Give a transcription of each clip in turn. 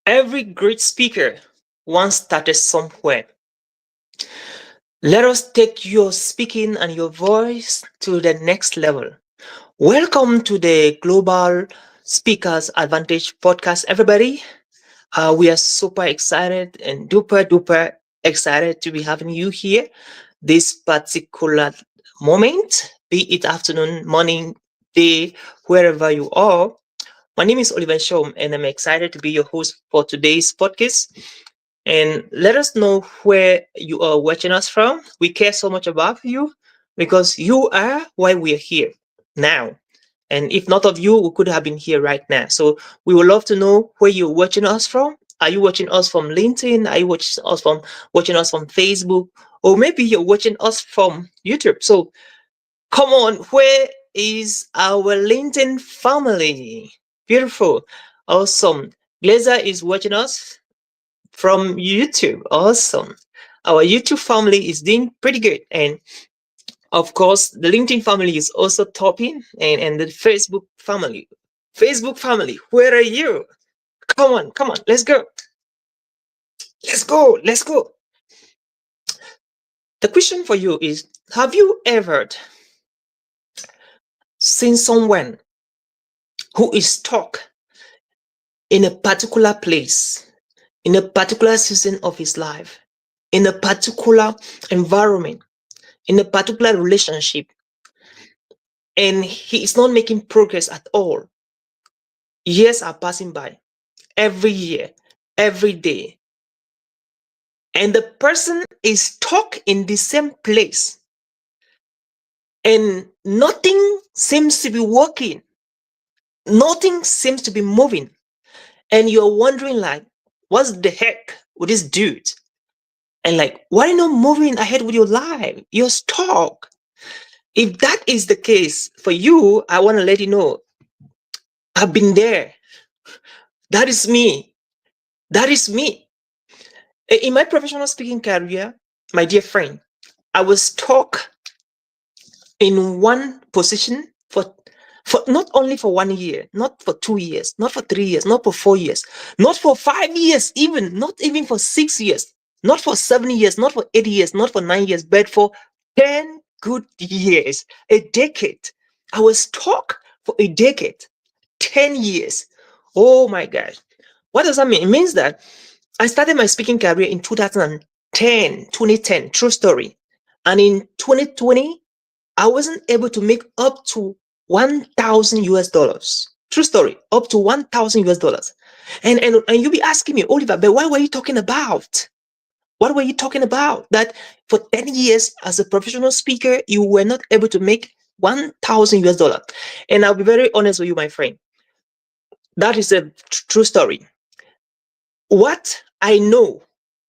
Every great speaker once started somewhere. Let us take your speaking and your voice to the next level. Welcome to the Global Speakers Advantage podcast, everybody. We are super excited and duper excited to be having you here this particular moment, be it afternoon, morning, day, wherever you are. My name is Oliver Nshom, and I'm excited to be your host for today's podcast. And let us know where you are watching us from. We care so much about you because you are why we are here now. And if not of you, we could have been here right now. So we would love to know where you're watching us from. Are you watching us from LinkedIn? Are you watching us from Facebook? Or maybe you're watching us from YouTube. So come on, where is our LinkedIn family? Beautiful. Awesome. Glazer is watching us from YouTube. Awesome. Our YouTube family is doing pretty good. And of course, the LinkedIn family is also topping, and the Facebook family. Facebook family, where are you? Come on, let's go. Let's go. The question for you is, have you ever seen someone who is stuck in a particular place, in a particular season of his life, in a particular environment, in a particular relationship, and he is not making progress at all? Years are passing by, every year, every day, and the person is stuck in the same place, and nothing seems to be working, nothing seems to be moving, and you're wondering, like, what's the heck with this dude? And like, why are you not moving ahead with your life? You're stuck. If that is the case for you, I want to let you know, I've been there. That is me. That is me. In my professional speaking career, my dear friend, I was stuck in one position for not only for 1 year, not for 2 years, not for 3 years, not for 4 years, not for 5 years, even not even for 6 years, not for 7 years, not for 8 years, not for 9 years, but for 10 good years, a decade. I was stuck for a decade, 10 years. Oh my gosh. What does that mean? It means that I started my speaking career in 2010, true story. And in 2020, I wasn't able to make up to 1,000 US dollars. True story, up to 1,000 US dollars. And you'll be asking me, Oliver, but what were you talking about? What were you talking about? That for 10 years as a professional speaker, you were not able to make 1,000 US dollars. And I'll be very honest with you, my friend. That is a true story. What I know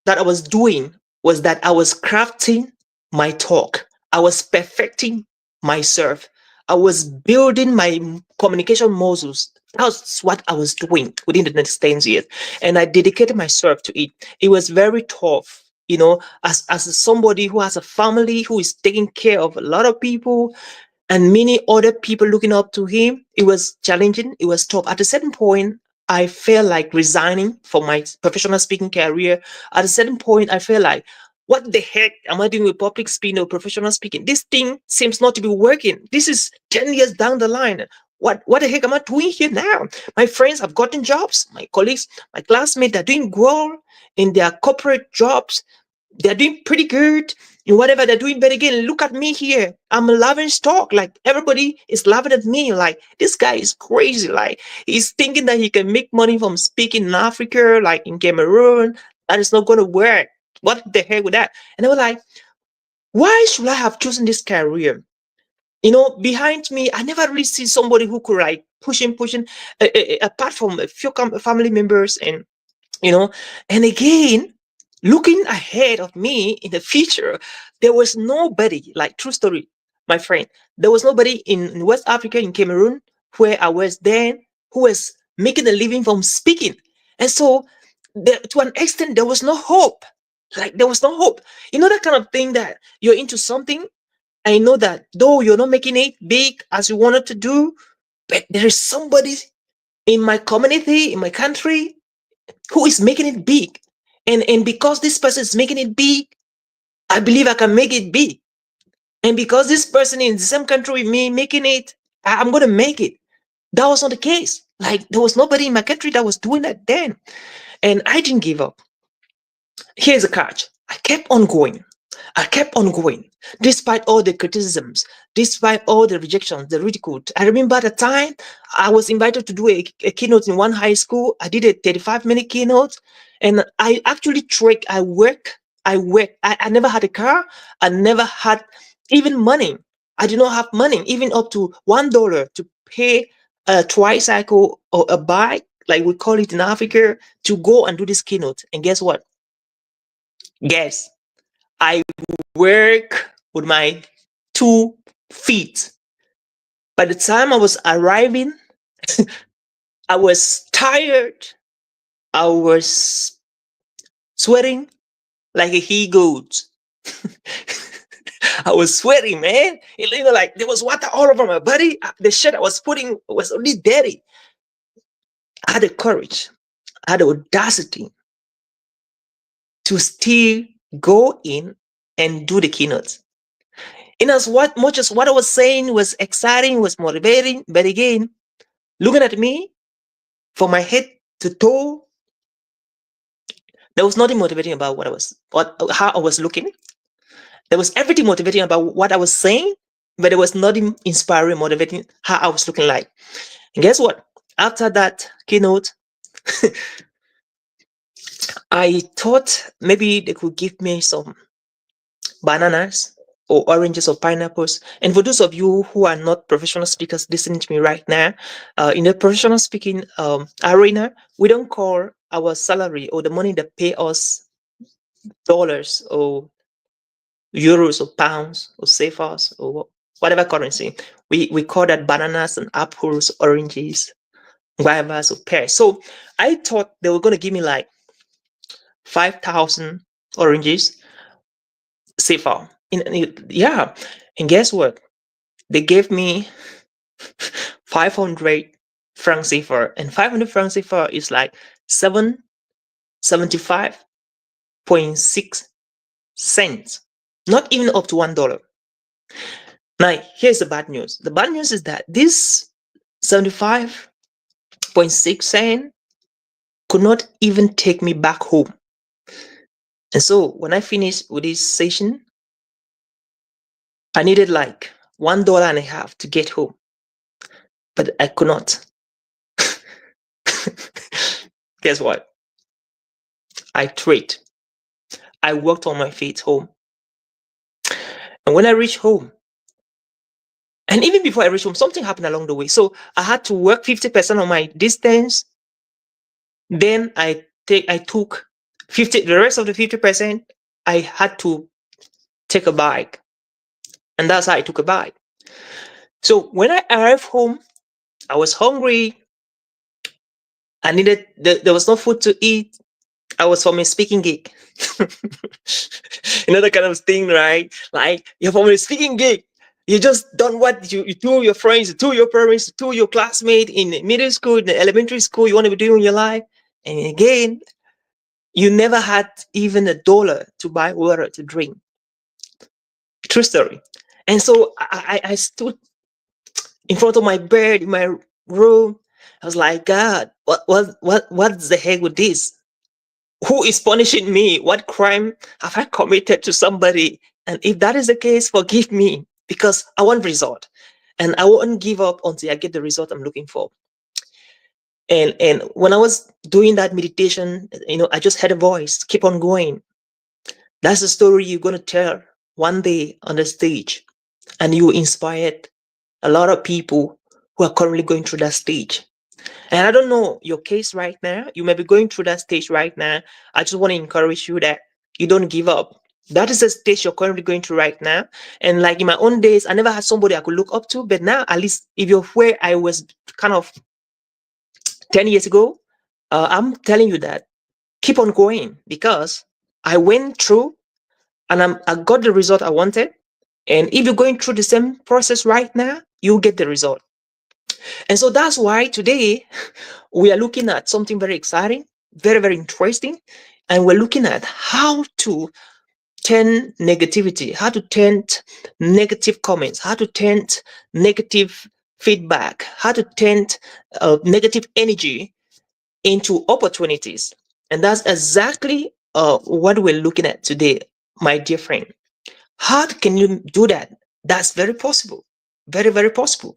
that I was doing was that I was crafting my talk. I was perfecting myself. I was building my communication muscles. That's what I was doing within the next 10 years. And I dedicated myself to it. It was very tough. As somebody who has a family, who is taking care of a lot of people, and many other people looking up to him, it was challenging. It was tough. At a certain point, I felt like resigning from my professional speaking career. At a certain point, I felt like, what the heck am I doing with public speaking or professional speaking? This thing seems not to be working. This is 10 years down the line. What the heck am I doing here now? My friends have gotten jobs. My colleagues, my classmates, they're doing well in their corporate jobs. They're doing pretty good in whatever they're doing. But again, look at me here. I'm a laughing stock. Like, everybody is laughing at me. Like, this guy is crazy. Like, he's thinking that he can make money from speaking in Africa, like in Cameroon. That is not going to work. What the heck with that? And they were like, why should I have chosen this career? Behind me, I never really see somebody who could, like, pushing, apart from a few family members. You know and again, looking ahead of me in the future, there was nobody, like, true story, my friend, there was nobody in West Africa, in Cameroon, where I was then, who was making a living from speaking. And so to an extent, there was no hope. Like, there was no hope. That kind of thing, that you're into something. I know that though you're not making it big as you wanted to do, but there is somebody in my community, in my country, who is making it big. And because this person is making it big, I believe I can make it big. And because this person in the same country with me making it, I'm going to make it. That was not the case. Like, there was nobody in my country that was doing that then. And I didn't give up. Here's a catch. I kept on going. I kept on going, despite all the criticisms, despite all the rejections, the ridicule. I remember at the time I was invited to do a keynote in one high school. I did a 35-minute keynote, and I actually trek. I never had a car. I never had even money. I did not have money, even up to $1 to pay a tricycle or a bike, like we call it in Africa, to go and do this keynote. And guess what? Guess I work with my 2 feet. By the time I was arriving, I was tired. I was sweating like a he goat. I was sweating, man. Like there was water all over my body. The shirt I was putting was already dirty. I had the courage, I had the audacity to still go in and do the keynote. In as much as what I was saying was exciting, was motivating, but again, looking at me from my head to toe, there was nothing motivating about how I was looking. There was everything motivating about what I was saying, but there was nothing inspiring, motivating how I was looking like. And guess what? After that keynote, I thought maybe they could give me some bananas or oranges or pineapples. And for those of you who are not professional speakers listening to me right now, in the professional speaking arena, we don't call our salary or the money that pay us dollars or euros or pounds or CFAs or whatever currency. We call that bananas and apples, oranges, guavas or pears. So I thought they were going to give me like 5,000 oranges CFA. Yeah. And guess what? They gave me 500 francs CFA, and 500 francs CFA is like 775.6 cents, not even up to $1. Now, here's the bad news. The bad news is that this 75.6 cent could not even take me back home. And so when I finished with this session, I needed like $1.50 to get home, but I could not. Guess what? I trade. I walked on my feet home. And when I reached home, and even before I reached home, something happened along the way. So I had to work 50% of my distance. Then I took 50, the rest of the 50%, I had to take a bike. And that's how I took a bike. So when I arrived home, I was hungry. I needed, there was no food to eat. I was from a speaking gig. Another kind of thing, right? Like, you're from a speaking gig. You just done what you do your friends, to your parents, to your classmates in middle school, in elementary school, you want to be doing in your life. And again, you never had even $1 to buy water to drink. True story. And so I stood in front of my bed in my room. I was like, God, what's the heck with this? Who is punishing me? What crime have I committed to somebody? And if that is the case, forgive me, because I want result. And I won't give up until I get the result I'm looking for. And when I was doing that meditation, I just had a voice, keep on going. That's the story you're going to tell one day on the stage. And you inspired a lot of people who are currently going through that stage. And I don't know your case right now. You may be going through that stage right now. I just want to encourage you that you don't give up. That is the stage you're currently going through right now. And like in my own days, I never had somebody I could look up to. But now, at least if you're where I was kind of 10 years ago, I'm telling you that keep on going, because I went through and I got the result I wanted. And if you're going through the same process right now, you'll get the result. And so that's why today we are looking at something very exciting. very, very interesting. And we're looking at how to turn negativity, how to turn negative comments, how to turn negative feedback, how to turn negative energy into opportunities. And that's exactly what we're looking at today, my dear friend. How can you do that? That's very possible. Very, very possible.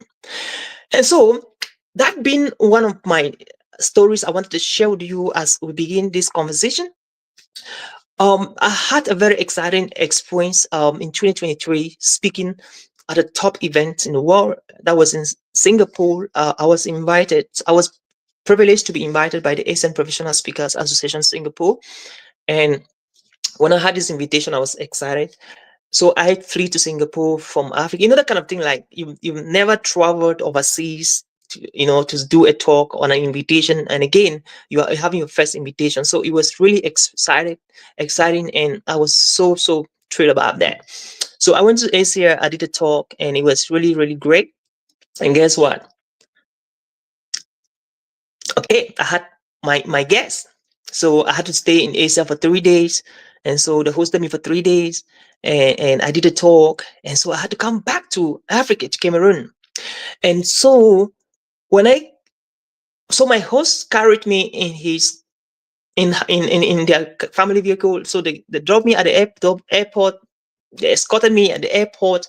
And so, that being one of my stories I wanted to share with you as we begin this conversation. I had a very exciting experience in 2023 speaking at a top event in the world that was in Singapore. I was privileged to be invited by the Asian Professional Speakers Association Singapore. And when I had this invitation, I was excited. So I flew to Singapore from Africa. You know, that kind of thing, like you've never traveled overseas to do a talk on an invitation. And again, you are having your first invitation. So it was really exciting. And I was so, so thrilled about that. So I went to Asia, I did a talk, and it was really, really great. And guess what? Okay, I had my guests. So I had to stay in Asia for 3 days. And so they hosted me for 3 days. And I did a talk. And so I had to come back to Africa, to Cameroon. And so when my host carried me in his in their family vehicle. So they dropped me at the airport. They escorted me at the airport.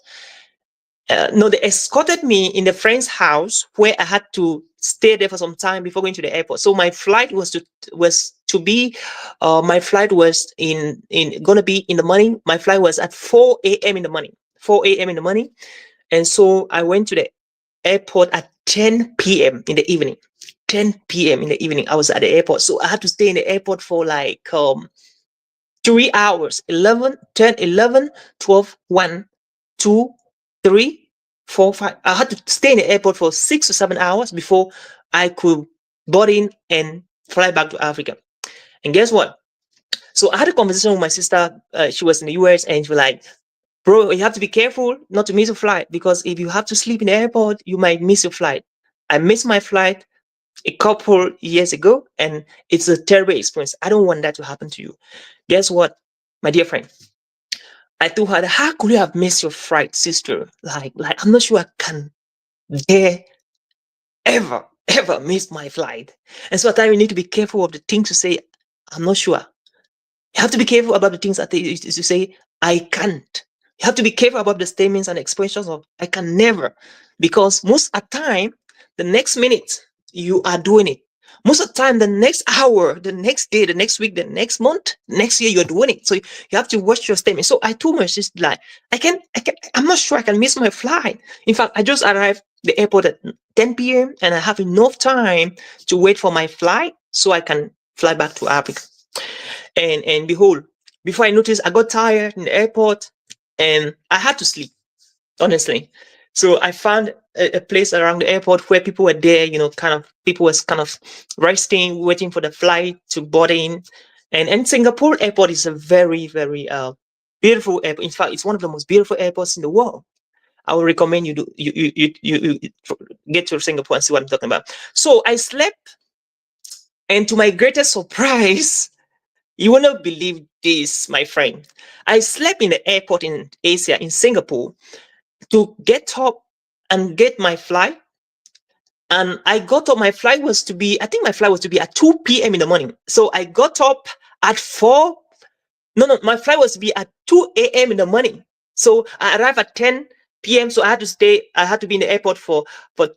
No, they escorted me in the friend's house where I had to stay there for some time before going to the airport. So my flight was to be, my flight was gonna be in the morning. My flight was at 4 a.m. in the morning. 4 a.m. in the morning, and so I went to the airport at 10 p.m. in the evening. 10 p.m. in the evening, I was at the airport. So I had to stay in the airport for like 3 hours. 11, 10, 11, 12, 1, 2, 3, 4, 5. I had to stay in the airport for 6 to 7 hours before I could board in and fly back to Africa. And guess what? So I had a conversation with my sister. She was in the US, and she was like, bro, you have to be careful not to miss a flight, because if you have to sleep in the airport, you might miss your flight. I missed my flight a couple years ago, and it's a terrible experience. I don't want that to happen to you. Guess what, my dear friend? I told her, how could you have missed your flight, sister? Like I'm not sure I can dare ever miss my flight. And so at times you need to be careful of the things you say. I'm not sure. You have to be careful about the things that you say, I can't. You have to be careful about the statements and expressions of I can never, because most of the time, the next minute, you are doing it. Most of the time, the next hour, the next day, the next week, the next month, next year, you're doing it. So you have to watch your statement. So I told my sister, like, I'm not sure I can miss my flight. In fact, I just arrived at the airport at 10 p.m. and I have enough time to wait for my flight so I can fly back to Africa. And behold, before I noticed, I got tired in the airport and I had to sleep, honestly. So I found a place around the airport where people were there, people was kind of resting, waiting for the flight to board in. And Singapore airport is a very, very beautiful airport. In fact, it's one of the most beautiful airports in the world. I would recommend you get to Singapore and see what I'm talking about. So I slept, and to my greatest surprise, you will not believe this, my friend. I slept in the airport in Asia, in Singapore, to get up and get my flight. And I got up, my flight was to be at 2 p.m. in the morning. So I got up at 4. No, my flight was to be at 2 a.m. in the morning. So I arrived at 10 p.m. So I had to be in the airport for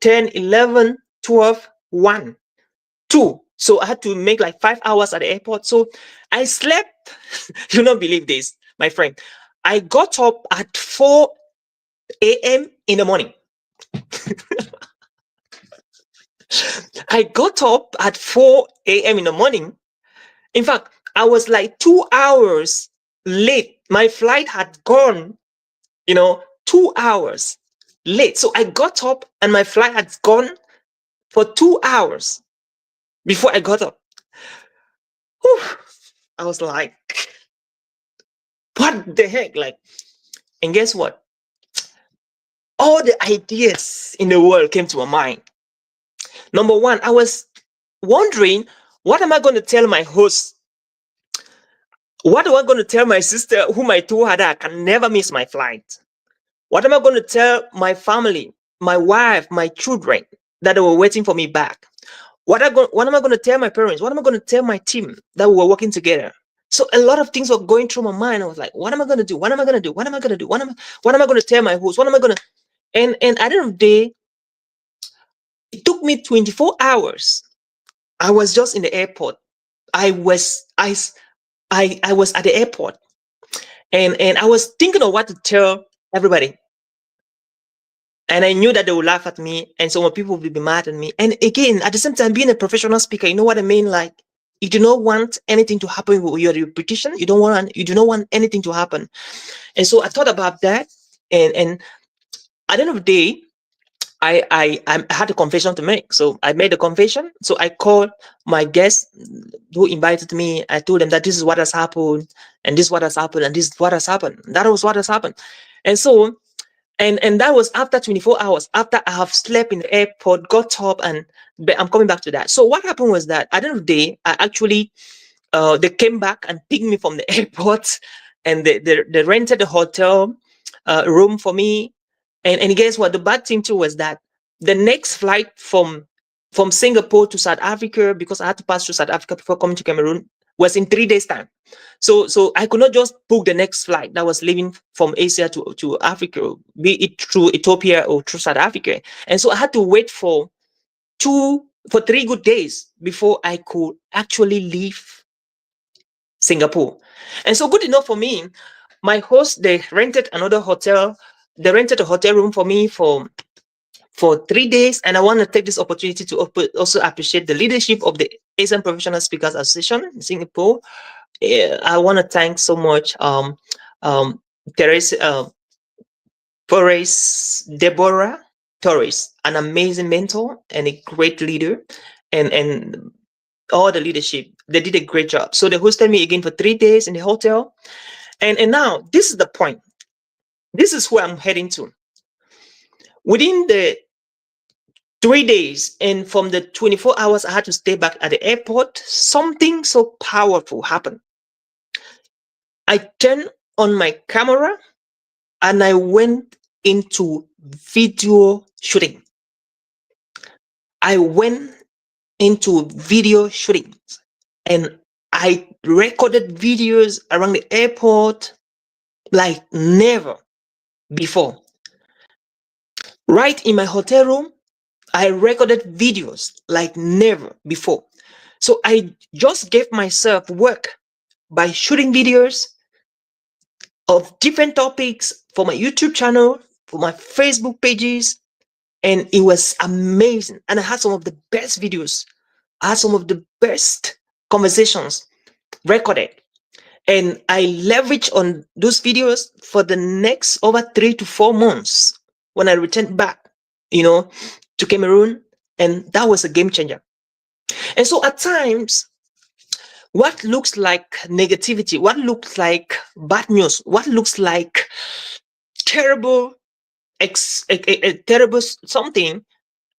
10, 11, 12, 1, 2. So I had to make like 5 hours at the airport. So I slept. You don't believe this, my friend. I got up at 4 a.m. in the morning. I got up at 4 a.m. in the morning. In fact, I was like 2 hours late. My flight had gone, 2 hours late. So I got up and my flight had gone for 2 hours before I got up. Whew. I was like, what the heck? And guess what? All the ideas in the world came to my mind. Number one, I was wondering, What am I going to tell my host? What am I going to tell my sister, whom I told her that I can never miss my flight? What am I going to tell my family, my wife, my children that they were waiting for me back? What am I going to tell my parents? What am I going to tell my team that we were working together? So a lot of things were going through my mind. I was like, what am I going to do? What am I going to do? What am I going to do? What am I going to tell my host? What am I going to? And at the end of the day, it took me 24 hours. I was just in the airport. I was I I was at the airport, and I was thinking of what to tell everybody. And I knew that they would laugh at me, and some people would be mad at me. And again, at the same time, being a professional speaker, you know what I mean? Like, you do not want anything to happen with your repetition. You do not want anything to happen. And so I thought about that, and at the end of the day, I had a confession to make. So I made a confession. So I called my guests who invited me. I told them that this is what has happened, and this is what has happened, and this is what has happened. That was what has happened. And so, and that was after 24 hours, after I have slept in the airport, got up, and but I'm coming back to that. So what happened was that at the end of the day, I actually they came back and picked me from the airport, and they rented a hotel room for me. And guess what? The bad thing too was that the next flight from Singapore to South Africa, because I had to pass through South Africa before coming to Cameroon, was in 3 days time. So I could not just book the next flight that was leaving from Asia to Africa, be it through Ethiopia or through South Africa. And so I had to wait for 3 good days before I could actually leave Singapore. And so good enough for me, my host, they rented another hotel. They rented a hotel room for me for 3 days. And I want to take this opportunity to also appreciate the leadership of the Asian Professional Speakers Association in Singapore. I want to thank so much Teresa Torres, Deborah Torres, an amazing mentor and a great leader, and all the leadership. They did a great job. So they hosted me again for 3 days in the hotel. And now this is the point. This is where I'm heading to. Within the 3 days, and from the 24 hours I had to stay back at the airport, something so powerful happened. I turned on my camera and I went into video shooting. I went into video shooting, and I recorded videos around the airport like never before. Right in my hotel room, I recorded videos like never before. So I just gave myself work by shooting videos of different topics for my YouTube channel, for my Facebook pages, and it was amazing. And I had some of the best videos. I had some of the best conversations recorded. And I leveraged on those videos for the next over 3 to 4 months when I returned back, to Cameroon. And that was a game changer. And so at times, what looks like negativity, what looks like bad news, what looks like terrible, terrible something,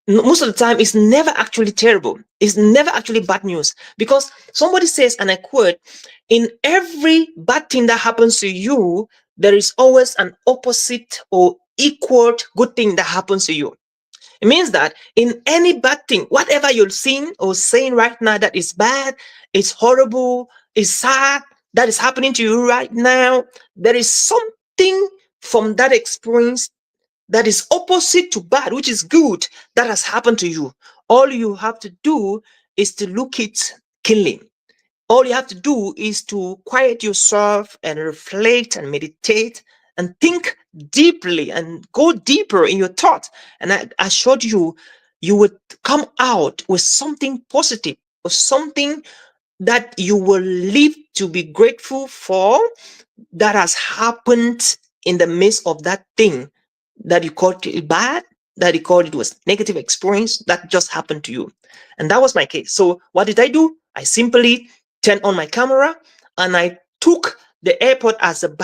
most of the time it's never actually terrible. It's never actually bad news, because somebody says, and I quote, in every bad thing that happens to you, there is always an opposite or equal good thing that happens to you. It means that in any bad thing, whatever you're seeing or saying right now that is bad, is horrible, is sad, that is happening to you right now, there is something from that experience that is opposite to bad, which is good, that has happened to you. All you have to do is to look it keenly. All you have to do is to quiet yourself and reflect and meditate and think deeply and go deeper in your thought. And I assured you, you would come out with something positive or something that you will live to be grateful for, that has happened in the midst of that thing that you called it bad, that you called it was negative experience that just happened to you. And that was my case. So what did I do? I simply turned on my camera and I took the airport as a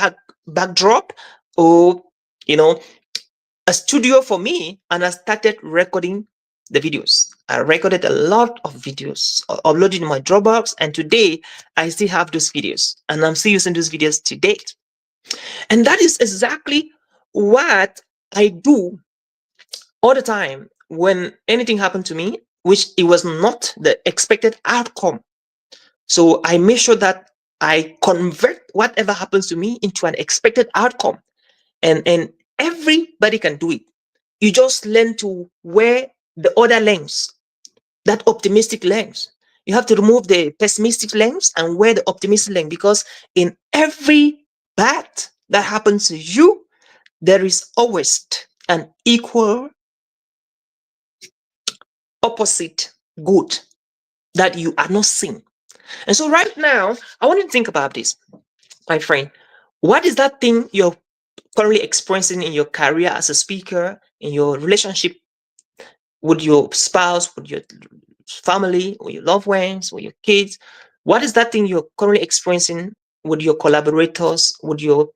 backdrop, or a studio for me, and I started recording the videos. I recorded a lot of videos, uploaded in my Dropbox, and today I still have those videos, and I'm still using those videos to date. And that is exactly what I do all the time when anything happened to me, which it was not the expected outcome. So I make sure that I convert whatever happens to me into an expected outcome. And everybody can do it. You just learn to wear the other lens, that optimistic lens. You have to remove the pessimistic lens and wear the optimistic lens, because in every bad that happens to you, there is always an equal opposite good that you are not seeing. And so right now, I want you to think about this, my friend. What is that thing you're currently experiencing in your career as a speaker, in your relationship with your spouse, with your family, with your loved ones, with your kids? What is that thing you're currently experiencing with your collaborators, with your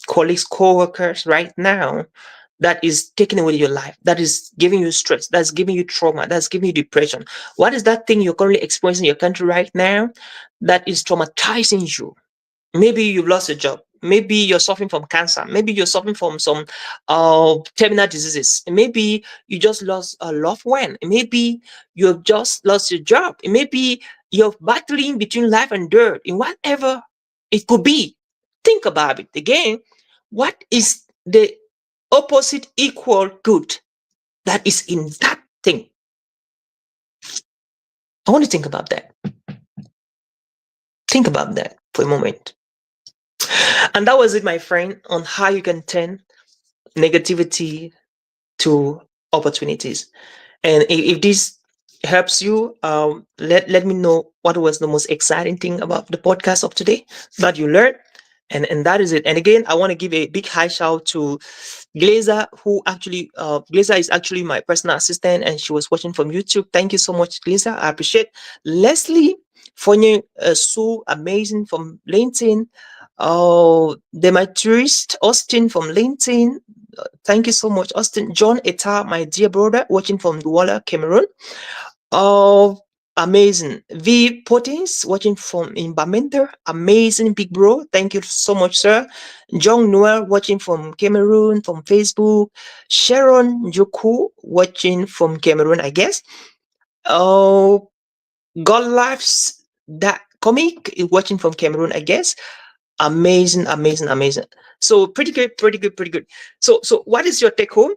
colleagues, co-workers right now, that is taking away your life, that is giving you stress, that's giving you trauma, that's giving you depression? What is that thing you're currently experiencing in your country right now that is traumatizing you? Maybe you've lost a job. Maybe you're suffering from cancer. Maybe you're suffering from some terminal diseases. Maybe you just lost a loved one. Maybe you've just lost your job. Maybe you're battling between life and death. In whatever it could be, think about it again. What is the opposite equal good that is in that thing? I want to think about that. Think about that for a moment. And that was it, my friend, on how you can turn negativity to opportunities. And if this helps you, let me know what was the most exciting thing about the podcast of today that you learned. And that is it. And again, I want to give a big high shout to Glazer, who actually, Glazer is actually my personal assistant, and she was watching from YouTube. Thank you so much, Glazer. I appreciate. Leslie Fonye, so amazing from LinkedIn. The my tourist Austin from LinkedIn. Thank you so much, Austin. John Eta, my dear brother, watching from Douala, Cameroon. Oh, amazing. V Potins, watching from in Bamenda. Amazing, big bro. Thank you so much, sir. John Noel, watching from Cameroon, from Facebook. Sharon Joku, watching from Cameroon, I guess. Oh, God Lives, that comic, is watching from Cameroon, I guess. Amazing, amazing, amazing. So pretty good, pretty good, pretty good. So what is your take home?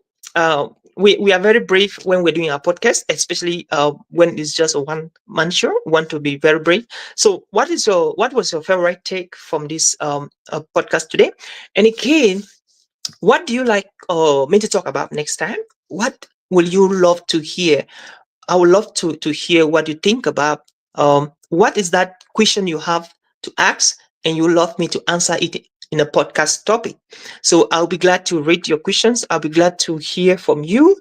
We are very brave when we're doing our podcast, especially when it's just a one man show. We want to be very brave. So what was your favorite take from this podcast today? And again, what do you like me to talk about next time? What will you love to hear? I would love to hear what you think about what is that question you have to ask, and you love me to answer it in a podcast topic. So I'll be glad to read your questions. I'll be glad to hear from you.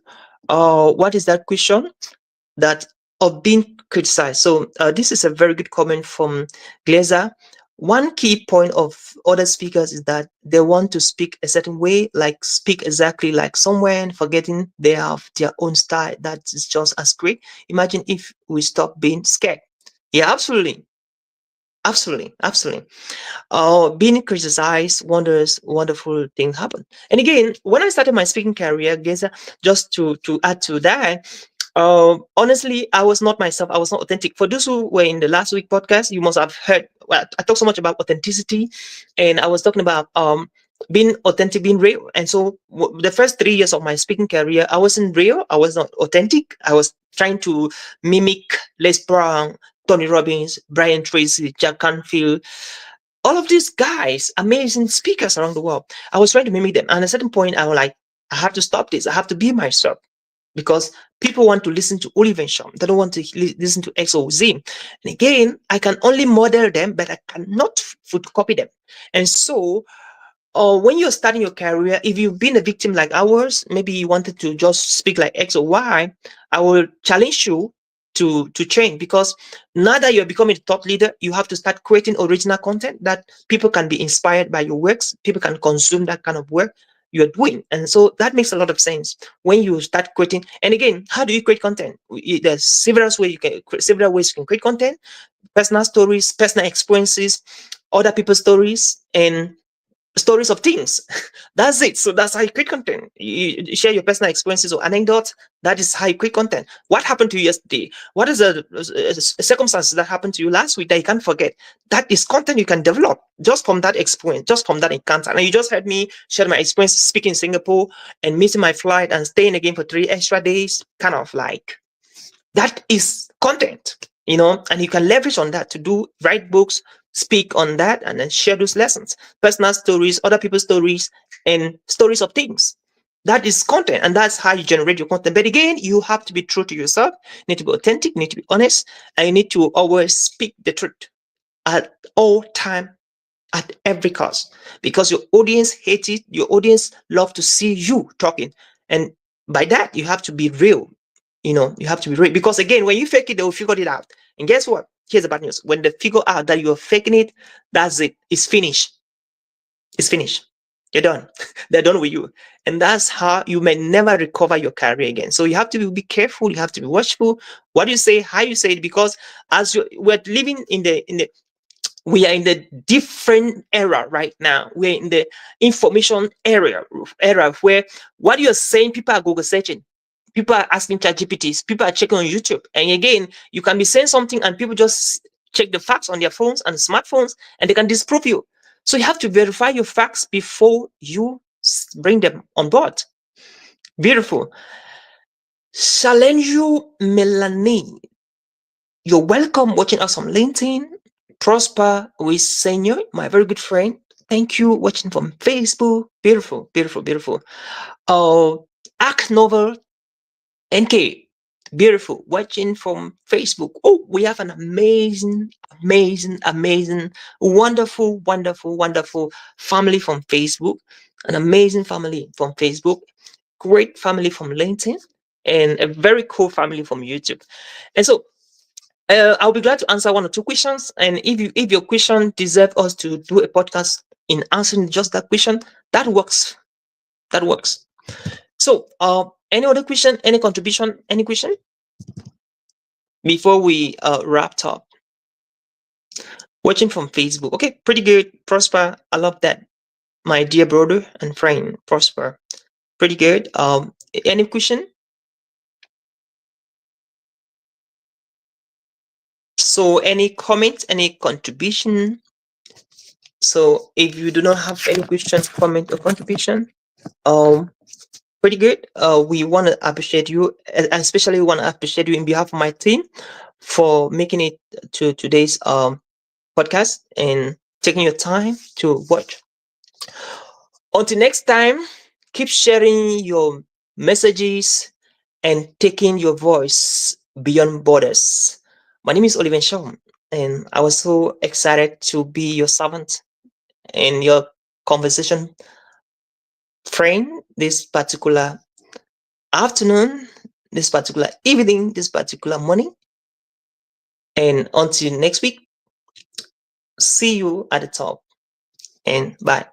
What is that question that of being criticized? So this is a very good comment from Glazer. One key point of other speakers is that they want to speak a certain way, like speak exactly like someone, forgetting they have their own style that is just as great. Imagine if we stop being scared. Yeah, absolutely. Absolutely, absolutely. Being criticized, wonderful things happen. And again, when I started my speaking career, guys, just to add to that, honestly, I was not myself. I was not authentic. For those who were in the last week podcast, you must have heard. Well, I talked so much about authenticity, and I was talking about being authentic, being real. And so, the first 3 years of my speaking career, I wasn't real. I was not authentic. I was trying to mimic Les Brown, Tony Robbins, Brian Tracy, Jack Canfield, all of these guys, amazing speakers around the world. I was trying to mimic them. And at a certain point, I was like, I have to stop this. I have to be myself, because people want to listen to Oliver Nshom. They don't want to listen to X or Z. And again, I can only model them, but I cannot photocopy them. And so, when you're starting your career, if you've been a victim like ours, maybe you wanted to just speak like X or Y, I will challenge you to change, because now that you're becoming a top leader, you have to start creating original content that people can be inspired by your works, people can consume that kind of work. you're doing. And so that makes a lot of sense when you start creating. And again, how do you create content? There's several ways you can create content: personal stories, personal experiences, other people's stories, and stories of things. That's it. So that's how you create content. You share your personal experiences or anecdotes. That is how you create content. What happened to you yesterday? What is a circumstances that happened to you last week that you can't forget? That is content you can develop just from that experience, just from that encounter. And you just heard me share my experience speaking in Singapore and missing my flight and staying again for 3 extra days. Kind of like that is content, and you can leverage on that to write books, speak on that, and then share those lessons, personal stories, other people's stories, and stories of things. That is content, and that's how you generate your content. But again, you have to be true to yourself. You need to be authentic, you need to be honest, and you need to always speak the truth at all time, at every cost, because your audience hates it. Your audience love to see you talking, and by that you have to be real. You have to be real, because again, when you fake it, they will figure it out. And guess what? Here's the bad news: when they figure out that you're faking it, that's it. It's finished. It's finished. You're done. They're done with you. And that's how you may never recover your career again. So you have to be careful. You have to be watchful. What you say, how you say it, because we're living we are in the different era right now. We're in the information era where what you're saying, people are Google searching, people are asking ChatGPTs, people are checking on YouTube. And again, you can be saying something and people just check the facts on their phones and smartphones and they can disprove you. So you have to verify your facts before you bring them on board. Beautiful. Shalenju Melanie, you're welcome watching us on LinkedIn. Prosper with Senior, my very good friend. Thank you watching from Facebook. Beautiful, beautiful, beautiful. Arc Novel NK, beautiful, watching from Facebook. Oh, we have an amazing, amazing, amazing, wonderful, wonderful, wonderful family from Facebook. An amazing family from Facebook. Great family from LinkedIn, and a very cool family from YouTube. And so I'll be glad to answer one or two questions. And if your question deserves us to do a podcast in answering just that question, that works. That works. So, any other question? Any contribution? Any question before we wrap up? Watching from Facebook. Okay, pretty good. Prosper. I love that, my dear brother and friend Prosper. Pretty good. Any question? So, any comment? Any contribution? So, if you do not have any question, comment, or contribution, pretty good. We want to appreciate you, especially want to appreciate you in behalf of my team for making it to today's podcast and taking your time to watch. Until next time, keep sharing your messages and taking your voice beyond borders. My name is Oliver Nshom, and I was so excited to be your servant and your conversation friend this particular afternoon, this particular evening, this particular morning. And until next week, see you at the top, and bye.